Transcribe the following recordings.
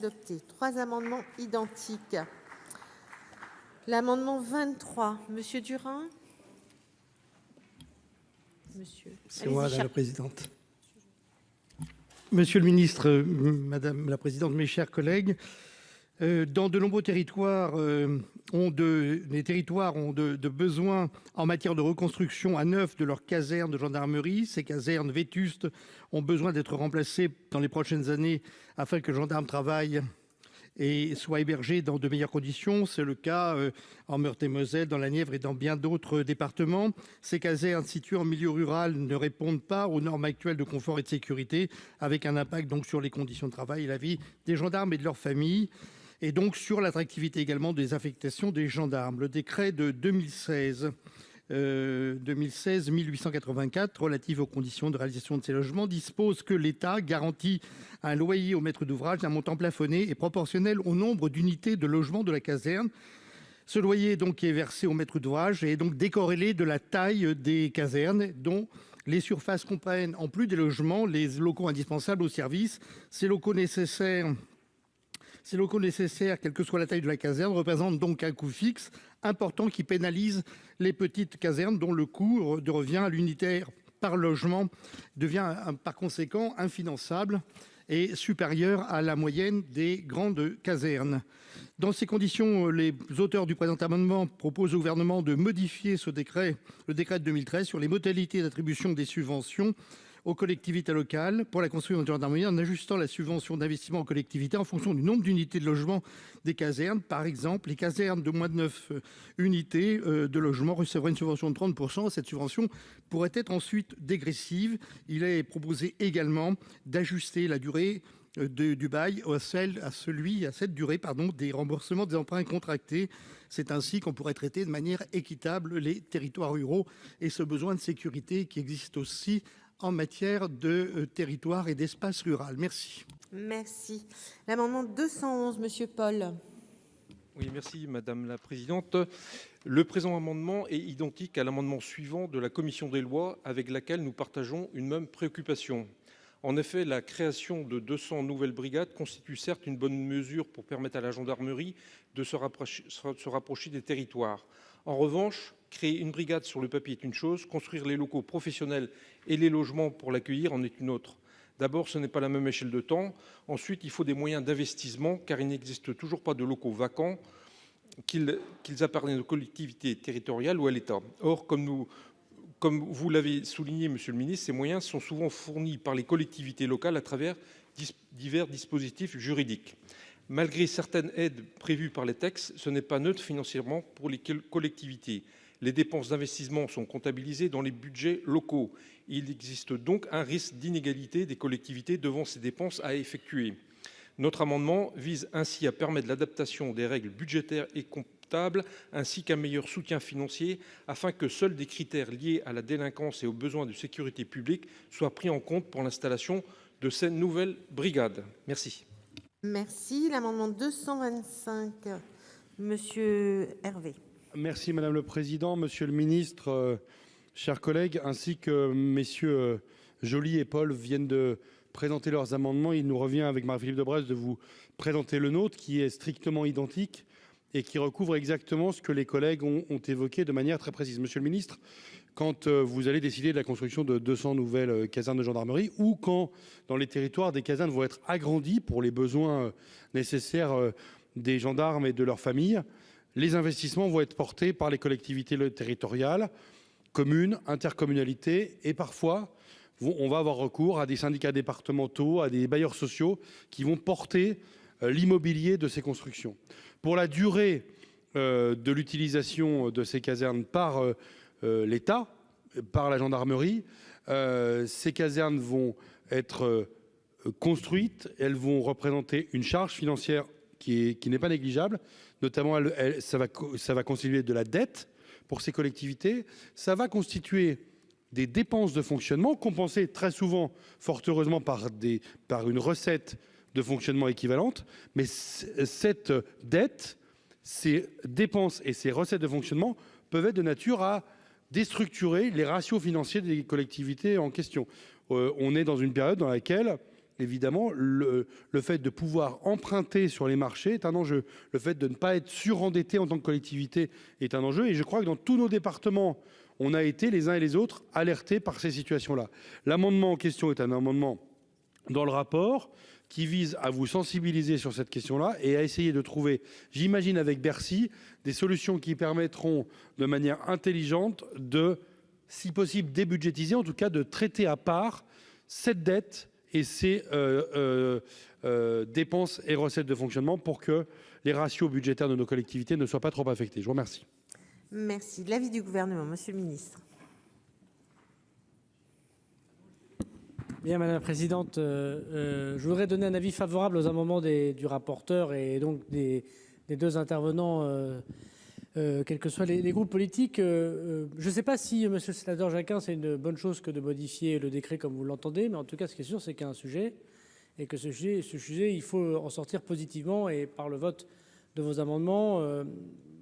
Adopté. Trois amendements identiques. L'amendement 23, Monsieur Durand. Monsieur. C'est moi, Madame la présidente. Monsieur le ministre, Madame la présidente, mes chers collègues, dans de nombreux territoires, les territoires ont de besoins en matière de reconstruction à neuf de leurs casernes de gendarmerie. Ces casernes vétustes ont besoin d'être remplacées dans les prochaines années afin que les gendarmes travaillent et soient hébergés dans de meilleures conditions. C'est le cas en Meurthe-et-Moselle, dans la Nièvre et dans bien d'autres départements. Ces casernes situées en milieu rural ne répondent pas aux normes actuelles de confort et de sécurité, avec un impact donc sur les conditions de travail et la vie des gendarmes et de leurs familles, et donc sur l'attractivité également des affectations des gendarmes. Le décret de 2016-1884 relatif aux conditions de réalisation de ces logements dispose que l'État garantit un loyer au maître d'ouvrage d'un montant plafonné et proportionnel au nombre d'unités de logement de la caserne. Ce loyer qui est versé au maître d'ouvrage est donc décorrélé de la taille des casernes, dont les surfaces comprennent, en plus des logements, les locaux indispensables au service. Ces locaux nécessaires, quelle que soit la taille de la caserne, représentent donc un coût fixe important qui pénalise les petites casernes dont le coût de revient à l'unitaire par logement devient par conséquent infinançable et supérieur à la moyenne des grandes casernes. Dans ces conditions, les auteurs du présent amendement proposent au gouvernement de modifier le décret de 2013 sur les modalités d'attribution des subventions aux collectivités locales pour la construction de gendarmerie en ajustant la subvention d'investissement aux collectivités en fonction du nombre d'unités de logement des casernes. Par exemple, les casernes de moins de 9 unités de logement recevraient une subvention de 30%. Cette subvention pourrait être ensuite dégressive. Il est proposé également d'ajuster la durée du bail à cette durée des remboursements des emprunts contractés. C'est ainsi qu'on pourrait traiter de manière équitable les territoires ruraux et ce besoin de sécurité qui existe aussi en matière de territoire et d'espace rural. Merci. Merci. L'amendement 211, Monsieur Paul. Oui, merci Madame la Présidente. Le présent amendement est identique à l'amendement suivant de la Commission des lois avec laquelle nous partageons une même préoccupation. En effet, la création de 200 nouvelles brigades constitue certes une bonne mesure pour permettre à la gendarmerie de se rapprocher des territoires. En revanche, créer une brigade sur le papier est une chose, construire les locaux professionnels et les logements pour l'accueillir en est une autre. D'abord, ce n'est pas la même échelle de temps. Ensuite, il faut des moyens d'investissement car il n'existe toujours pas de locaux vacants, qu'ils appartiennent aux collectivités territoriales ou à l'État. Or, comme vous l'avez souligné, monsieur le ministre, ces moyens sont souvent fournis par les collectivités locales à travers divers dispositifs juridiques. Malgré certaines aides prévues par les textes, ce n'est pas neutre financièrement pour les collectivités. Les dépenses d'investissement sont comptabilisées dans les budgets locaux. Il existe donc un risque d'inégalité des collectivités devant ces dépenses à effectuer. Notre amendement vise ainsi à permettre l'adaptation des règles budgétaires et comptables ainsi qu'un meilleur soutien financier afin que seuls des critères liés à la délinquance et aux besoins de sécurité publique soient pris en compte pour l'installation de ces nouvelles brigades. Merci. Merci. L'amendement 225, Monsieur Hervé. Merci Madame le Président, Monsieur le Ministre, chers collègues, ainsi que messieurs Joly et Paul viennent de présenter leurs amendements. Il nous revient avec Marie-Philippe Daubresse de vous présenter le nôtre qui est strictement identique et qui recouvre exactement ce que les collègues ont évoqué de manière très précise. Monsieur le Ministre, quand vous allez décider de la construction de 200 nouvelles casernes de gendarmerie ou quand dans les territoires des casernes vont être agrandies pour les besoins nécessaires des gendarmes et de leurs familles, les investissements vont être portés par les collectivités territoriales, communes, intercommunalités et parfois on va avoir recours à des syndicats départementaux, à des bailleurs sociaux qui vont porter l'immobilier de ces constructions. Pour la durée de l'utilisation de ces casernes par l'État, par la gendarmerie, ces casernes vont être construites, elles vont représenter une charge financière qui n'est pas négligeable, notamment ça va constituer de la dette pour ces collectivités, ça va constituer des dépenses de fonctionnement compensées très souvent, fort heureusement, par une recette de fonctionnement équivalente, mais cette dette, ces dépenses et ces recettes de fonctionnement peuvent être de nature à déstructurer les ratios financiers des collectivités en question. On est dans une période dans laquelle évidemment, le fait de pouvoir emprunter sur les marchés est un enjeu. Le fait de ne pas être surendetté en tant que collectivité est un enjeu. Et je crois que dans tous nos départements, on a été les uns et les autres alertés par ces situations-là. L'amendement en question est un amendement dans le rapport qui vise à vous sensibiliser sur cette question-là et à essayer de trouver, j'imagine avec Bercy, des solutions qui permettront de manière intelligente de, si possible, débudgétiser, en tout cas de traiter à part cette dette et ces dépenses et recettes de fonctionnement pour que les ratios budgétaires de nos collectivités ne soient pas trop affectés. Je vous remercie. Merci. L'avis du gouvernement, monsieur le ministre. Bien, madame la présidente, je voudrais donner un avis favorable aux amendements du rapporteur et donc des deux intervenants, quels que soient les groupes politiques. Je ne sais pas si, monsieur le sénateur Jacquin, c'est une bonne chose que de modifier le décret comme vous l'entendez, mais en tout cas, ce qui est sûr, c'est qu'il y a un sujet et que ce sujet, il faut en sortir positivement et par le vote de vos amendements.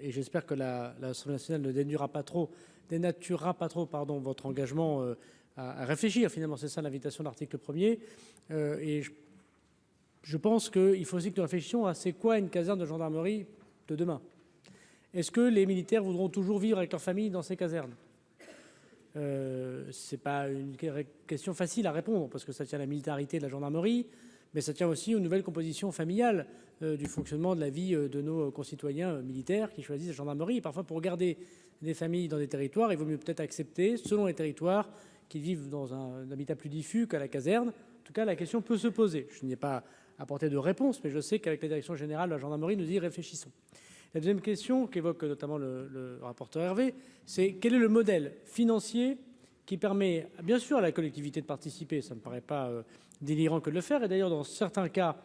Et j'espère que l'Assemblée nationale ne dénaturera pas trop, votre engagement à réfléchir. Finalement, c'est ça l'invitation de l'article 1er. Et je pense qu'il faut aussi que nous réfléchissions à c'est quoi une caserne de gendarmerie de demain. Est-ce que les militaires voudront toujours vivre avec leur famille dans ces casernes? C'est pas une question facile à répondre parce que ça tient à la militarité de la gendarmerie, mais ça tient aussi aux nouvelles compositions familiales du fonctionnement de la vie de nos concitoyens militaires qui choisissent la gendarmerie. Et parfois, pour garder des familles dans des territoires, il vaut mieux peut-être accepter, selon les territoires, qu'ils vivent dans un habitat plus diffus qu'à la caserne. En tout cas, la question peut se poser. Je n'ai pas apporté de réponse, mais je sais qu'avec la direction générale de la gendarmerie, nous y réfléchissons. La deuxième question qu'évoque notamment le rapporteur Hervé, c'est quel est le modèle financier qui permet bien sûr à la collectivité de participer. Ça ne me paraît pas délirant que de le faire. Et d'ailleurs, dans certains cas,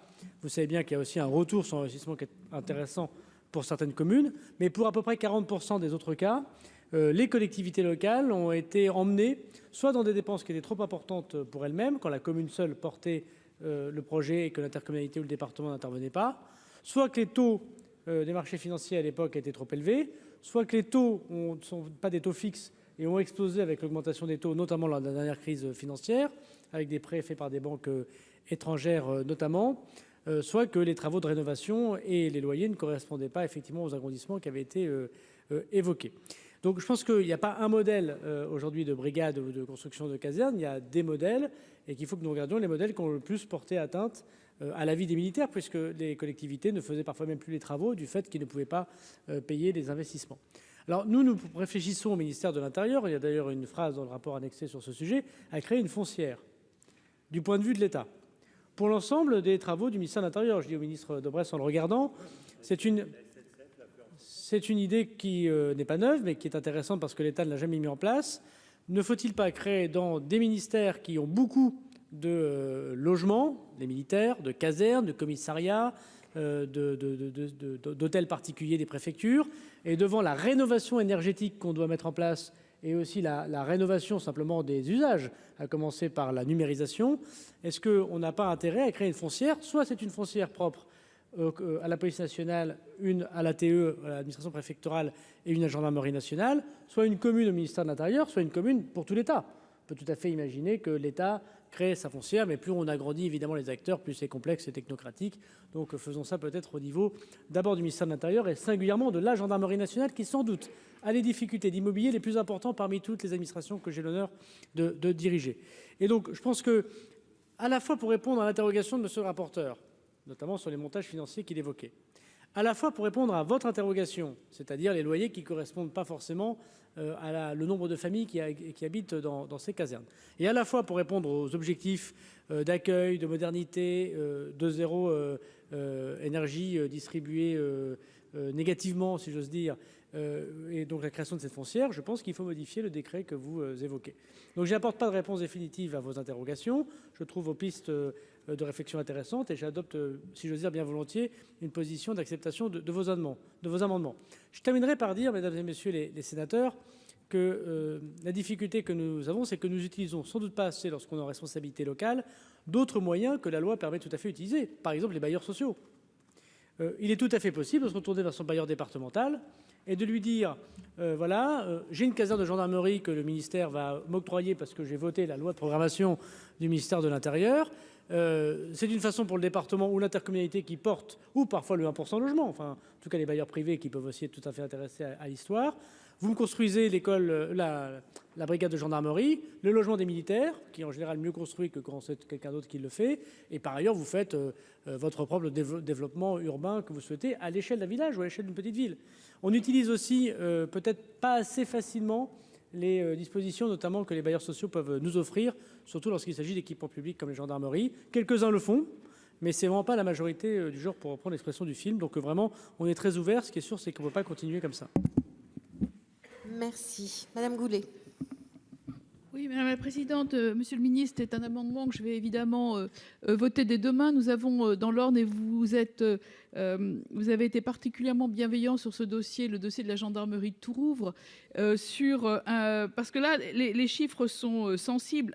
vous savez bien qu'il y a aussi un retour sur investissement qui est intéressant pour certaines communes. Mais pour à peu près 40% des autres cas, les collectivités locales ont été emmenées soit dans des dépenses qui étaient trop importantes pour elles-mêmes, quand la commune seule portait le projet et que l'intercommunalité ou le département n'intervenait pas, soit que les taux des marchés financiers à l'époque étaient trop élevés, soit que les taux ne sont pas des taux fixes et ont explosé avec l'augmentation des taux, notamment lors de la dernière crise financière, avec des prêts faits par des banques étrangères notamment, soit que les travaux de rénovation et les loyers ne correspondaient pas effectivement aux agrandissements qui avaient été évoqués. Donc je pense qu'il n'y a pas un modèle aujourd'hui de brigade ou de construction de caserne, il y a des modèles et qu'il faut que nous regardions les modèles qui ont le plus porté atteinte à la vie des militaires, puisque les collectivités ne faisaient parfois même plus les travaux du fait qu'ils ne pouvaient pas payer les investissements. Alors nous réfléchissons au ministère de l'Intérieur, il y a d'ailleurs une phrase dans le rapport annexé sur ce sujet, à créer une foncière du point de vue de l'État. Pour l'ensemble des travaux du ministère de l'Intérieur, je dis au ministre Daubresse en le regardant, c'est une idée qui n'est pas neuve, mais qui est intéressante parce que l'État ne l'a jamais mis en place. Ne faut-il pas créer dans des ministères qui ont beaucoup de logements, des militaires, de casernes, de commissariats, d'hôtels particuliers des préfectures, et devant la rénovation énergétique qu'on doit mettre en place, et aussi la rénovation simplement des usages, à commencer par la numérisation, est-ce qu'on n'a pas intérêt à créer une foncière? Soit c'est une foncière propre à la police nationale, une à l'ATE, à l'administration préfectorale, et une à la gendarmerie nationale, soit une commune au ministère de l'Intérieur, soit une commune pour tout l'État. On peut tout à fait imaginer que l'État crée sa foncière, mais plus on agrandit évidemment les acteurs, plus c'est complexe et technocratique. Donc faisons ça peut-être au niveau d'abord du ministère de l'Intérieur et singulièrement de la gendarmerie nationale, qui sans doute a les difficultés d'immobilier les plus importantes parmi toutes les administrations que j'ai l'honneur de diriger. Et donc je pense que, à la fois pour répondre à l'interrogation de monsieur le rapporteur, notamment sur les montages financiers qu'il évoquait, à la fois pour répondre à votre interrogation, c'est-à-dire les loyers qui ne correspondent pas forcément le nombre de familles qui habitent dans ces casernes, et à la fois pour répondre aux objectifs d'accueil, de modernité, de zéro énergie distribuée négativement, si j'ose dire, et donc la création de cette foncière, je pense qu'il faut modifier le décret que vous évoquez. Donc je n'apporte pas de réponse définitive à vos interrogations, je trouve vos pistes de réflexion intéressantes et j'adopte, si j'ose dire bien volontiers, une position d'acceptation de vos amendements. Je terminerai par dire, mesdames et messieurs les sénateurs, que la difficulté que nous avons, c'est que nous utilisons sans doute pas assez, lorsqu'on est en responsabilité locale, d'autres moyens que la loi permet tout à fait d'utiliser, par exemple les bailleurs sociaux. Il est tout à fait possible de se retourner vers son bailleur départemental et de lui dire, voilà, j'ai une caserne de gendarmerie que le ministère va m'octroyer parce que j'ai voté la loi de programmation du ministère de l'Intérieur. C'est une façon pour le département ou l'intercommunalité qui porte, ou parfois le 1% logement, enfin, en tout cas les bailleurs privés qui peuvent aussi être tout à fait intéressés à l'histoire. Vous me construisez l'école, la brigade de gendarmerie, le logement des militaires, qui est en général mieux construit que quand c'est quelqu'un d'autre qui le fait. Et par ailleurs, vous faites votre propre développement urbain que vous souhaitez à l'échelle d'un village ou à l'échelle d'une petite ville. On utilise aussi, peut-être pas assez facilement, les dispositions notamment que les bailleurs sociaux peuvent nous offrir, surtout lorsqu'il s'agit d'équipements publics comme les gendarmeries. Quelques-uns le font, mais c'est vraiment pas la majorité du genre, pour reprendre l'expression du film. Donc vraiment, on est très ouvert. Ce qui est sûr, c'est qu'on ne peut pas continuer comme ça. Merci. Madame Goulet. Oui, Madame la Présidente, Monsieur le Ministre, c'est un amendement que je vais évidemment voter dès demain. Nous avons dans l'Orne, et vous avez été particulièrement bienveillant sur ce dossier, le dossier de la gendarmerie de Tourouvre, parce que là, les chiffres sont sensibles.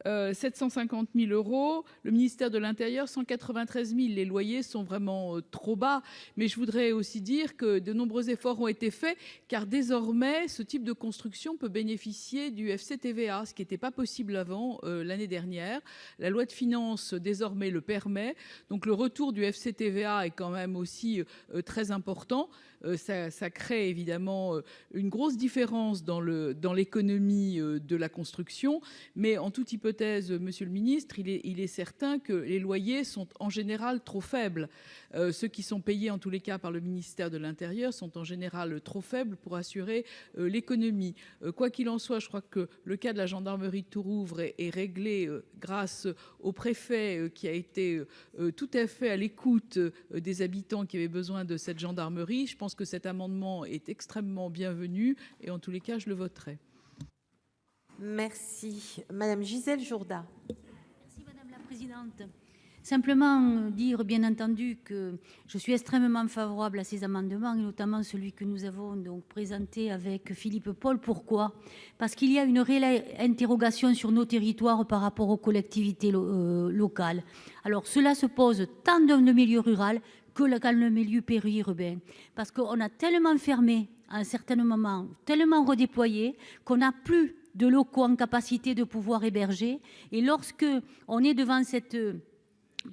1,750 million €. Le ministère de l'Intérieur, 193 000. Les loyers sont vraiment trop bas. Mais je voudrais aussi dire que de nombreux efforts ont été faits, car désormais, ce type de construction peut bénéficier du FCTVA, ce qui n'était pas possible avant l'année dernière. La loi de finances, désormais, le permet. Donc le retour du FCTVA est quand même aussi très important. Ça crée évidemment une grosse différence dans l'économie de la construction. Mais en toute hypothèse, Monsieur le Ministre, il est certain que les loyers sont en général trop faibles. Ceux qui sont payés en tous les cas par le ministère de l'Intérieur sont en général trop faibles pour assurer l'économie. Quoi qu'il en soit, je crois que le cas de la gendarmerie de Tourouvre est réglé grâce au préfet qui a été tout à fait à l'écoute des habitants qui avaient besoin de cette gendarmerie. Je pense que cet amendement est extrêmement bienvenu et en tous les cas, je le voterai. Merci. Madame Gisèle Jourda. Merci Madame la Présidente. Simplement dire bien entendu que je suis extrêmement favorable à ces amendements et notamment celui que nous avons donc présenté avec Philippe Paul. Pourquoi ? Parce qu'il y a une réelle interrogation sur nos territoires par rapport aux collectivités locales. Alors cela se pose tant dans le milieu rural que dans le milieu périurbain. Parce qu'on a tellement fermé à un certain moment, tellement redéployé qu'on n'a plus de locaux en capacité de pouvoir héberger. Et lorsque on est devant cette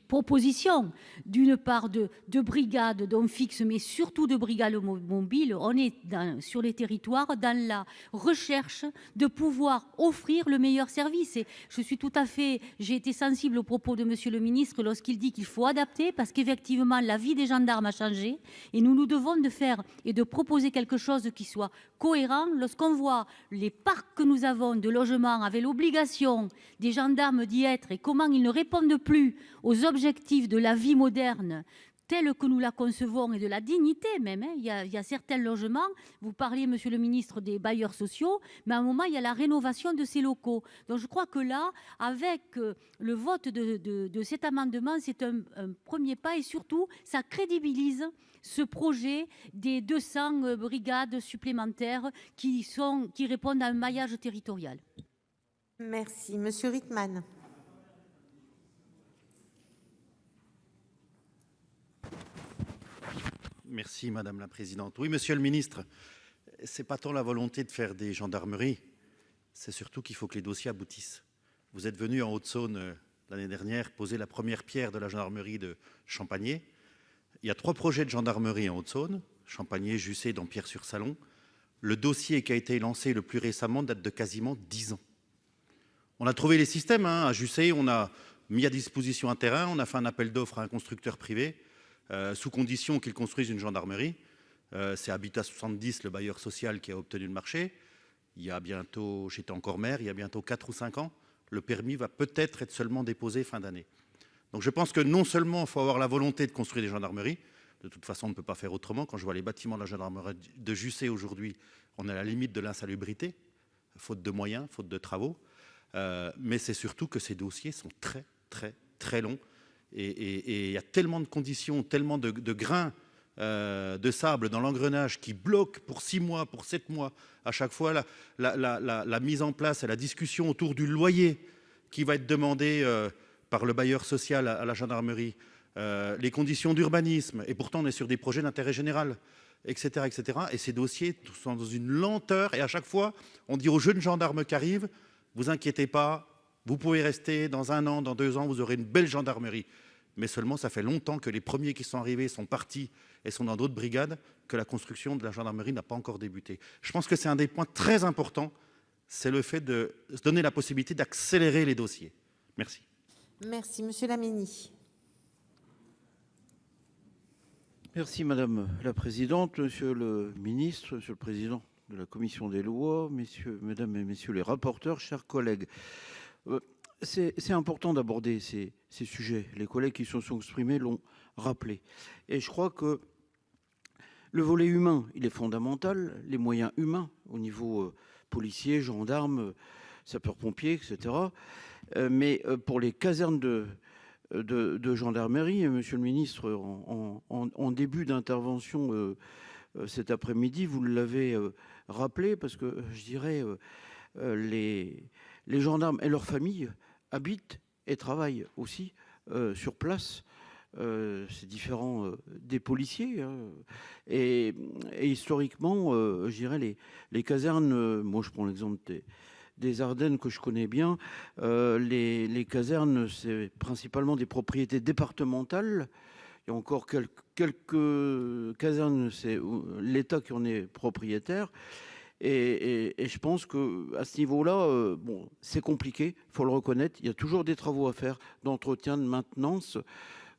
proposition d'une part de brigades dont fixe, mais surtout de brigades mobiles, on est sur les territoires dans la recherche de pouvoir offrir le meilleur service. Et je suis tout à fait, j'ai été sensible aux propos de Monsieur le Ministre lorsqu'il dit qu'il faut adapter parce qu'effectivement la vie des gendarmes a changé et nous devons de faire et de proposer quelque chose qui soit cohérent. Lorsqu'on voit les parcs que nous avons de logements avec l'obligation des gendarmes d'y être et comment ils ne répondent plus aux objectifs de la vie moderne telle que nous la concevons et de la dignité même. Il y a certains logements, vous parliez, Monsieur le Ministre, des bailleurs sociaux, mais à un moment, il y a la rénovation de ces locaux. Donc je crois que là, avec le vote de cet amendement, c'est un premier pas et surtout, ça crédibilise ce projet des 200 brigades supplémentaires qui répondent à un maillage territorial. Merci. Monsieur Rittmann. Merci Madame la Présidente. Oui, Monsieur le Ministre, c'est pas tant la volonté de faire des gendarmeries, c'est surtout qu'il faut que les dossiers aboutissent. Vous êtes venu en Haute-Saône l'année dernière poser la première pierre de la gendarmerie de Champagné. Il y a 3 projets de gendarmerie en Haute-Saône, Champagné, Jussey, Dampierre-sur-Salon. Le dossier qui a été lancé le plus récemment date de quasiment 10 ans. On a trouvé les systèmes, hein. À Jussey, on a mis à disposition un terrain, on a fait un appel d'offres à un constructeur privé. Sous condition qu'ils construisent une gendarmerie. C'est Habitat 70, le bailleur social, qui a obtenu le marché. Il y a bientôt, j'étais encore maire, il y a bientôt 4 ou 5 ans, le permis va peut-être être seulement déposé fin d'année. Donc je pense que non seulement il faut avoir la volonté de construire des gendarmeries, de toute façon on ne peut pas faire autrement. Quand je vois les bâtiments de la gendarmerie de Jussey aujourd'hui, on est à la limite de l'insalubrité, faute de moyens, faute de travaux. Mais c'est surtout que ces dossiers sont très, très, très longs. Et il y a tellement de conditions, tellement de grains de sable dans l'engrenage qui bloquent pour 6 mois, pour 7 mois, à chaque fois la mise en place et la discussion autour du loyer qui va être demandé par le bailleur social à la gendarmerie, les conditions d'urbanisme, et pourtant on est sur des projets d'intérêt général, etc., etc. Et ces dossiers sont dans une lenteur, et à chaque fois, on dit aux jeunes gendarmes qui arrivent, vous inquiétez pas, Vous pouvez rester dans 1 an, dans 2 ans, vous aurez une belle gendarmerie. Mais seulement, ça fait longtemps que les premiers qui sont arrivés sont partis et sont dans d'autres brigades, que la construction de la gendarmerie n'a pas encore débuté. Je pense que c'est un des points très importants, c'est le fait de se donner la possibilité d'accélérer les dossiers. Merci. Merci, monsieur Laménie. Merci madame la présidente, monsieur le ministre, monsieur le président de la commission des lois, mesdames et messieurs les rapporteurs, chers collègues. C'est important d'aborder ces sujets. Les collègues qui se sont exprimés l'ont rappelé. Et je crois que le volet humain, il est fondamental. Les moyens humains au niveau policier, gendarme, sapeurs-pompiers, etc. Mais pour les casernes de gendarmerie, monsieur le ministre, en début d'intervention cet après-midi, vous l'avez rappelé, parce que je dirais les gendarmes et leurs familles habitent et travaillent aussi sur place. C'est différent des policiers. Hein. Et historiquement, je dirais les casernes, moi je prends l'exemple des Ardennes que je connais bien, les casernes, c'est principalement des propriétés départementales. Il y a encore quelques casernes, c'est l'État qui en est propriétaire. Et je pense qu'à ce niveau-là, bon, c'est compliqué, il faut le reconnaître. Il y a toujours des travaux à faire d'entretien, de maintenance.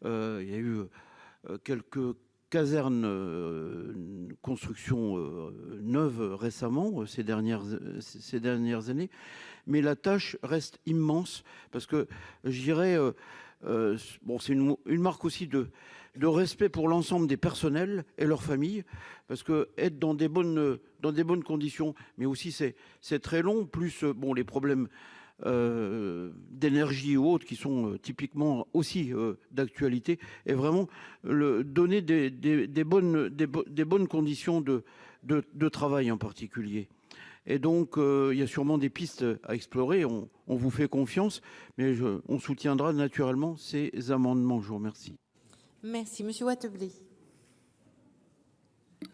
Il y a eu quelques casernes, construction neuve récemment, ces dernières années. Mais la tâche reste immense parce que, je dirais, bon, c'est une marque aussi de respect pour l'ensemble des personnels et leurs familles, parce que être dans des bonnes conditions, mais aussi c'est très long, plus bon, les problèmes d'énergie ou autres qui sont typiquement aussi d'actualité, et vraiment donner des bonnes conditions de travail en particulier. Et donc, il y a sûrement des pistes à explorer. On vous fait confiance, mais on soutiendra naturellement ces amendements. Je vous remercie. Merci, monsieur Wattebled.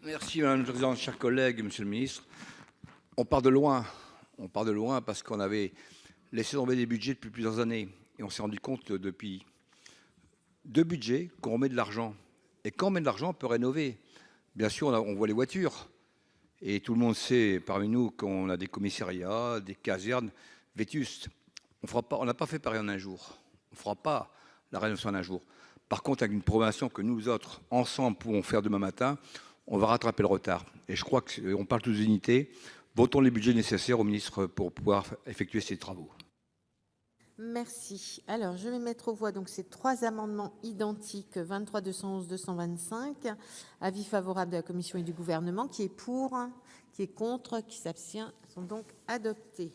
Merci, madame la présidente, chers collègues, monsieur le ministre. On part de loin parce qu'on avait laissé tomber des budgets depuis plusieurs années. Et on s'est rendu compte depuis 2 budgets qu'on remet de l'argent. Et quand on met de l'argent, on peut rénover. Bien sûr, on voit les voitures. Et tout le monde sait parmi nous qu'on a des commissariats, des casernes vétustes. On n'a pas fait pareil en un jour. On ne fera pas la rénovation en un jour. Par contre, avec une programmation que nous autres, ensemble, pouvons faire demain matin, on va rattraper le retard. Et je crois qu'on parle tous d'unité. Votons les budgets nécessaires au ministre pour pouvoir effectuer ces travaux. Merci. Alors, je vais mettre aux voix donc ces 3 amendements identiques, 23, 211, 225. Avis favorable de la Commission et du Gouvernement. Qui est pour, qui est contre, qui s'abstient, sont donc adoptés.